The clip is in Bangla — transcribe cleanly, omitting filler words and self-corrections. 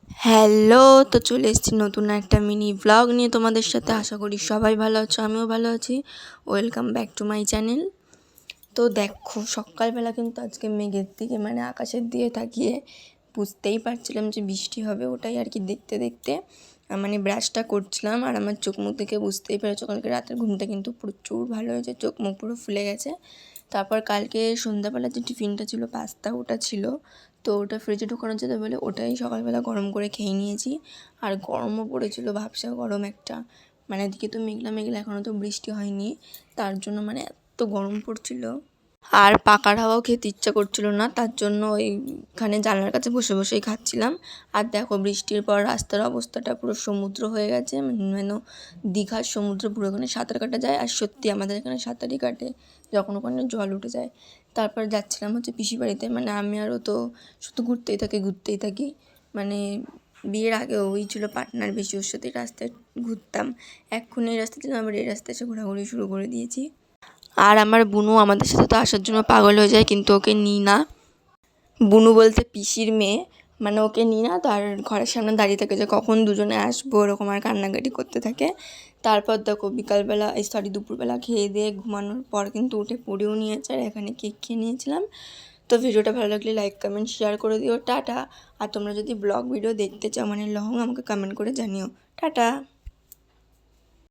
হ্যালো, তো চলে এসেছি নতুন একটা মিনি ব্লগ নিয়ে তোমাদের সাথে। আশা করি সবাই ভালো আছো, আমিও ভালো আছি। Welcome back to my channel. তো দেখো, সকালবেলা কিন্তু আজকে মেঘের দিকে মানে আকাশের দিকে তাকিয়ে বুঝতেই পারছিলাম যে বৃষ্টি হবে, ওটাই আর কি দেখতে দেখতে মানে ব্রাশটা করছিলাম। আর আমার চোখ মুখ দেখে বুঝতেই পেরেছো কালকে রাতের ঘুমটা কিন্তু প্রচুর ভালো হয়েছে, চোখ মুখ পুরো ফুলে গেছে। তারপর কালকে সন্ধ্যাবেলা যে টিফিনটা ছিল পাস্তা, ওটা ছিল, তো ওটা ফ্রিজে ঢোকানো যেতে বলে ওটাই সকালবেলা গরম করে খেয়ে নিয়েছি। আর গরমও পড়েছিল, ভাবসা গরম একটা, মানে এদিকে তো মেঘলা মেঘলা, এখনও তো বৃষ্টি হয়নি, তার জন্য মানে এত গরম পড়ছিল। আর পাকার হাওয়াও খেতে ইচ্ছা করছিল না, তার জন্য ওইখানে জানলার কাছে বসে বসেই খাচ্ছিলাম। আর দেখো, বৃষ্টির পর রাস্তার অবস্থাটা পুরো সমুদ্র হয়ে গেছে, মানে দীঘার সমুদ্র, পুরো ওখানে সাঁতার কাটা যায়। আর সত্যি আমাদের এখানে সাঁতারই কাটে যখন ওখানে জল উঠে যায়। তারপর যাচ্ছিলাম হচ্ছে পিসি বাড়িতে, মানে আমি আরও তো শুধু ঘুরতেই থাকি। মানে বিয়ের আগে ওই ছিল পার্টনার, বেশি ওর সাথে রাস্তায় ঘুরতাম। এখন এই রাস্তা ছিল, আবার এই রাস্তায় এসে ঘোরাঘুরি শুরু করে দিয়েছি। আর আমার বুনু আমাদের সাথে তো আসার জন্য পাগল হয়ে যায়, কিন্তু ওকে নিই না। বুনু বলতে পিসির মেয়ে, মানে ওকে নিই না। তো আর ঘরের সামনে দাঁড়িয়ে থাকে যে কখন দুজনে আসবো, ওরকম আর কান্নাকাটি করতে থাকে। তারপর দেখো বিকালবেলা, দুপুরবেলা খেয়ে দিয়ে ঘুমানোর পর কিন্তু উঠে পড়েও নিয়েছে, আর এখানে কেক খেয়ে নিয়েছিলাম। তো ভিডিওটা ভালো লাগলে লাইক কমেন্ট শেয়ার করে দিও, টাটা। আর তোমরা যদি ব্লগ ভিডিও দেখতে চাও মানে লং, আমাকে কমেন্ট করে জানিও। টাটা।